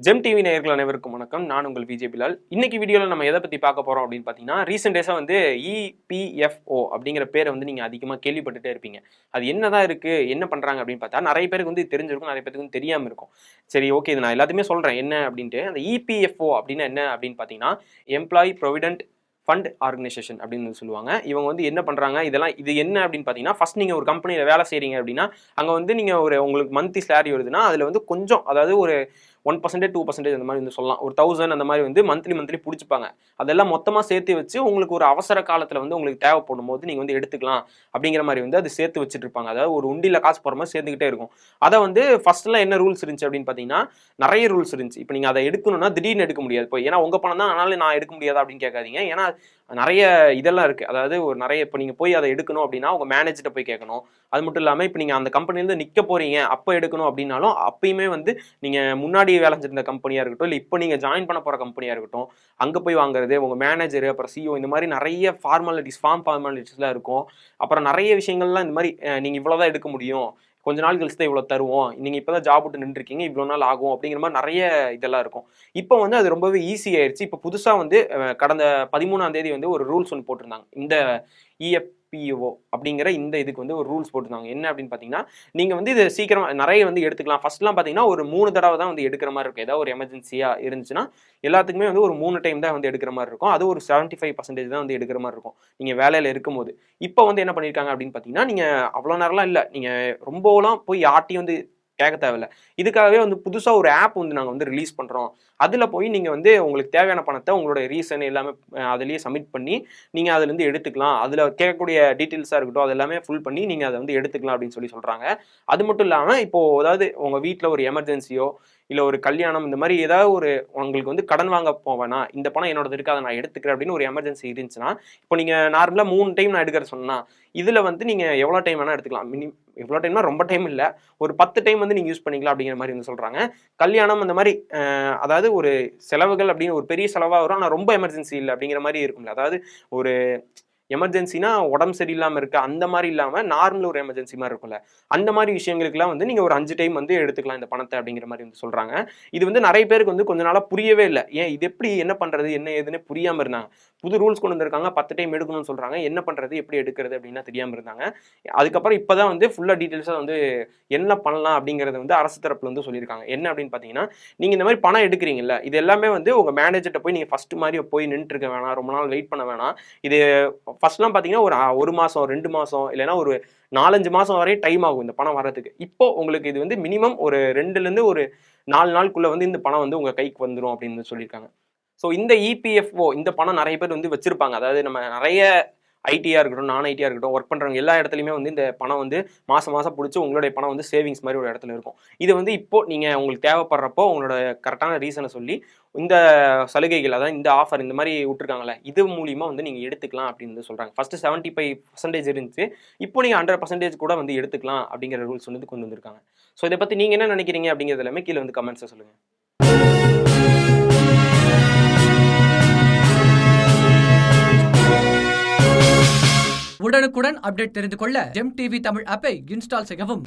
GeM TV நேயர்கள் அனைவருக்கும் வணக்கம். நான் உங்கள் விஜய் பிலால். இன்னைக்கு வீடியோவில் நம்ம எதை பற்றி பார்க்க போகிறோம் அப்படின்னு பார்த்தீங்கன்னா, ரீசெண்ட் டேஸாக வந்து இபிஎஃப்ஓ அப்படிங்கிற பேரை வந்து நீங்கள் அதிகமாக கேள்விப்பட்டுட்டே இருப்பீங்க. அது என்னதான் இருக்குது, என்ன பண்ணுறாங்க அப்படின்னு பார்த்தா நிறைய பேருக்கு வந்து தெரிஞ்சிருக்கும், நிறைய பேருக்கு வந்து தெரியாமல் இருக்கும். சரி, ஓகே, இது நான் எல்லாத்தையுமே சொல்கிறேன் என்ன அப்படின்ட்டு. அந்த இபிஎஃப்ஓ அப்படின்னு என்ன அப்படின்னு பார்த்தீங்கன்னா, எம்ப்ளாயி ப்ரொவிடென்ட் ஃபண்ட் ஆர்கனைசேஷன் அப்படின்னு சொல்லுவாங்க. இவங்க வந்து என்ன பண்ணுறாங்க, இது என்ன அப்படின்னு பார்த்தீங்கன்னா, ஃபர்ஸ்ட் நீங்கள் ஒரு கம்பெனியில் வேலை செய்கிறீங்க அப்படின்னா, அங்கே வந்து நீங்கள் உங்களுக்கு மந்த்லி சேலரி வருதுன்னா அதில் வந்து கொஞ்சம், அதாவது ஒரு 1% 2% அந்த மாதிரி வந்து சொல்லலாம். ஒரு 1000 அந்த மாதிரி வந்து மந்த்லி பிடிச்சிப்பாங்க. அதெல்லாம் மொத்தமாக சேர்த்து வச்சு உங்களுக்கு ஒரு அவசர காலத்தில் வந்து உங்களுக்கு தேவைப்படும் போது நீங்கள் வந்து எடுத்துக்கலாம் அப்படிங்கிற மாதிரி வந்து அது சேர்த்து வச்சுட்டு இருப்பாங்க. அதாவது ஒரு உண்டியில் காசு போகிற மாதிரி சேர்ந்துக்கிட்டே இருக்கும். அதை வந்து ஃபர்ஸ்ட்லாம் என்ன ரூல்ஸ் இருந்துச்சு அப்படின்னு பார்த்தீங்கன்னா, நிறைய ரூல்ஸ் இருந்துச்சு. இப்போ நீங்கள் அதை எடுக்கணும்னா திடீர்னு எடுக்க முடியாது. இப்போ ஏன்னா உங்கள் பணம் தான், அதனால நான் எடுக்க முடியாதா அப்படின்னு கேட்காதீங்க. ஏன்னா நிறைய இதெல்லாம் இருக்குது. அதாவது ஒரு நிறைய இப்போ நீங்கள் போய் அதை எடுக்கணும் அப்படின்னா உங்கள் மேனேஜர்கிட்ட போய் கேட்கணும். அது மட்டும் இல்லாமல் இப்போ நீங்கள் அந்த கம்பெனிலேருந்து நிற்க போகிறீங்க, அப்போ எடுக்கணும் அப்படின்னாலும் அப்பயுமே வந்து நீங்கள் முன்னாடி வேலை செஞ்சிருந்த கம்பெனியாக இருக்கட்டும், இல்லை இப்போ நீங்கள் ஜாயின் பண்ண போகிற கம்பெனியாக இருக்கட்டும், அங்கே போய் வாங்குறது, உங்கள் மேனேஜர் அப்புறம் சிஓ இந்த மாதிரி நிறைய ஃபார்ம் ஃபார்மாலிட்டிஸ்லாம் இருக்கும். அப்புறம் நிறைய விஷயங்கள்லாம் இந்த மாதிரி நீங்கள் இவ்வளோ தான் எடுக்க முடியும், கொஞ்ச நாள் கழிச்சு தான் இவ்வளோ தருவோம், நீங்கள் இப்போ தான் ஜாப் விட்டு நின்றுருக்கீங்க, இவ்வளோ நாள் ஆகும் அப்படிங்கிற மாதிரி நிறைய இதெல்லாம் இருக்கும். இப்போ வந்து அது ரொம்பவே ஈஸி ஆயிடுச்சு. இப்போ புதுசாக வந்து கடந்த 13ஆம் தேதி வந்து ஒரு ரூல்ஸ் ஒன்று போட்டிருந்தாங்க. இந்த இஎஃப்பிஓ அப்படிங்கிற இந்த இதுக்கு வந்து ஒரு ரூல்ஸ் போட்டிருந்தாங்க. என்ன அப்படின்னு பார்த்தீங்கன்னா, நீங்கள் வந்து இது சீக்கிரமாக நிறைய வந்து எடுத்துக்கலாம். ஃபர்ஸ்ட்லாம் பார்த்தீங்கன்னா ஒரு 3 தடவை தான் வந்து எடுக்கிற மாதிரி இருக்கும். ஏதாவது ஒரு எமர்ஜென்சியாக இருந்துச்சுன்னா எல்லாத்துக்குமே வந்து ஒரு 3 டைம் தான் வந்து எடுக்கிற மாதிரி இருக்கும். அது ஒரு 75% தான் வந்து எடுக்கிற மாதிரி இருக்கும் நீங்கள் வேலையில் இருக்கும்போது. இப்போ வந்து என்ன பண்ணியிருக்காங்க அப்படின்னு பார்த்தீங்கன்னா, நீங்கள் அவ்வளோ நேரம்லாம் இல்லை, நீங்கள் ரொம்பலாம் போய் யார்ட்டையும் வந்து கேட்க தேவையில்ல. இதுக்காகவே வந்து புதுசாக ஒரு ஆப் வந்து நாங்கள் வந்து ரிலீஸ் பண்ணுறோம். அதில் போய் நீங்கள் வந்து உங்களுக்கு தேவையான பணத்தை உங்களோட ரீசன் எல்லாமே அதிலேயே சப்மிட் பண்ணி நீங்கள் அதுலேருந்து எடுத்துக்கலாம். அதில் கேட்கக்கூடிய டீட்டெயில்ஸாக இருக்கட்டும், அது எல்லாமே ஃபுல் பண்ணி நீங்கள் அதை வந்து எடுத்துக்கலாம் அப்படின்னு சொல்கிறாங்க. அது மட்டும் இல்லாமல் இப்போது அதாவது உங்கள் வீட்டில் ஒரு எமர்ஜென்சியோ இல்லை ஒரு கல்யாணம் இந்த மாதிரி ஏதாவது ஒரு உங்களுக்கு வந்து கடன் வாங்க போவேனா, இந்த பணம் என்னோடது இருக்குது, அதை நான் எடுத்துக்கிறேன் அப்படின்னு ஒரு எமர்ஜென்சி இருந்துச்சுன்னா, இப்போ நீங்கள் நார்மலாக 3 டைம் நான் எடுக்கிற சொன்னால் இதில் வந்து நீங்கள் எவ்வளோ டைம் வேணால் எடுத்துக்கலாம். எவ்வளோ டைம்னா ரொம்ப டைம் இல்லை, ஒரு 10 டைம் வந்து நீங்கள் யூஸ் பண்ணிக்கலாம் அப்படிங்கிற மாதிரி வந்து சொல்கிறாங்க. கல்யாணம் அந்த மாதிரி அதாவது ஒரு செலவுகள் அப்படின்னு ஒரு பெரிய செலவாக வரும், ஆனால் ரொம்ப எமர்ஜென்சி இல்லை அப்படிங்கிற மாதிரி இருக்கும்ல. அதாவது ஒரு எமர்ஜென்சினா உடம்பு சரியில்லாமல் இருக்கு அந்த மாதிரி இல்லாமல் நார்மல் ஒரு எமர்ஜென்சி மாதிரி இருக்கும்ல, அந்த மாதிரி விஷயங்களுக்குலாம் வந்து நீங்கள் ஒரு 5 டைம் வந்து எடுத்துக்கலாம் இந்த பணத்தை அப்படிங்கிற மாதிரி வந்து சொல்கிறாங்க. இது வந்து நிறைய பேருக்கு வந்து கொஞ்ச நாளாக புரியவே இல்லை. ஏன் இது எப்படி என்ன பண்ணுறது என்ன ஏதுன்னு புரியாமல் இருந்தாங்க. புது ரூல்ஸ் கொண்டு வந்திருக்காங்க, 10 டைம் எடுக்கணும்னு சொல்கிறாங்க, என்ன பண்ணுறது எப்படி எடுக்கிறது அப்படின்னா தெரியாமல் இருந்தாங்க. அதுக்கப்புறம் இப்போ தான் வந்து ஃபுல்லாக டீட்டெயில்ஸாக வந்து என்ன பண்ணலாம் அப்படிங்கிறத வந்து அரசு தரப்புல வந்து சொல்லியிருக்காங்க. என்ன அப்படின்னு பார்த்தீங்கன்னா, நீங்கள் இந்த மாதிரி பணம் எடுக்கிறீங்கல்ல, இது எல்லாமே வந்து உங்கள் மேனேஜர்கிட்ட போய் நீங்கள் ஃபர்ஸ்ட் மாதிரி போய் நின்றுட்டு இருக்க வேணாம், ரொம்ப நாள் வெயிட் பண்ண வேணாம். இது ஃபர்ஸ்ட்லாம் பார்த்தீங்கன்னா ஒரு மாதம் 2 மாதம் இல்லைன்னா ஒரு 4-5 மாதம் வரையும் டைம் ஆகும் இந்த பணம் வர்றதுக்கு. இப்போ உங்களுக்கு இது வந்து மினிமம் ஒரு 2லேருந்து ஒரு 4 நாளுக்குள்ளே வந்து இந்த பணம் வந்து உங்கள் கைக்கு வந்துடும் அப்படின்னு சொல்லியிருக்காங்க. ஸோ இந்த இபிஎஃப்ஓ இந்த பணம் நிறைய பேர் வந்து வச்சிருப்பாங்க. அதாவது நம்ம நிறைய ஐடியா இருக்கட்டும், நான் ஐடியா இருக்கட்டும், ஒர்க் பண்ணுறவங்க எல்லா இடத்துலையுமே வந்து இந்த பணம் வந்து மாதம் பிடிச்சி உங்களுடைய பணம் வந்து சேவிங்ஸ் மாதிரி ஒரு இடத்துல இருக்கும். இது வந்து இப்போ நீங்கள் உங்களுக்கு தேவைப்படுறப்போ உங்களோட கரெக்டான ரீசனை சொல்லி இந்த சலுகைகள், அதாவது இந்த ஆஃபர் இந்த மாதிரி விட்டுருக்காங்களே, இது மூலிமா வந்து நீங்கள் எடுத்துக்கலாம் அப்படின்னு சொல்கிறாங்க. ஃபஸ்ட்டு 75% இருந்துச்சு, இப்போ நீங்கள் 100% கூட வந்து எடுத்துக்கலாம் அப்படிங்கிற ரூல்ஸ் வந்து கொண்டு வந்திருக்காங்க. ஸோ இதை பற்றி நீங்கள் என்ன நினைக்கிறீங்க அப்படிங்கிறது எல்லாமே கீழே வந்து கமெண்ட்ஸை சொல்லுங்கள். உடனுக்குடன் அப்டேட் தெரிந்து கொள்ள ஜெம் டிவி தமிழ் ஆப்பை இன்ஸ்டால் செய்யவும்.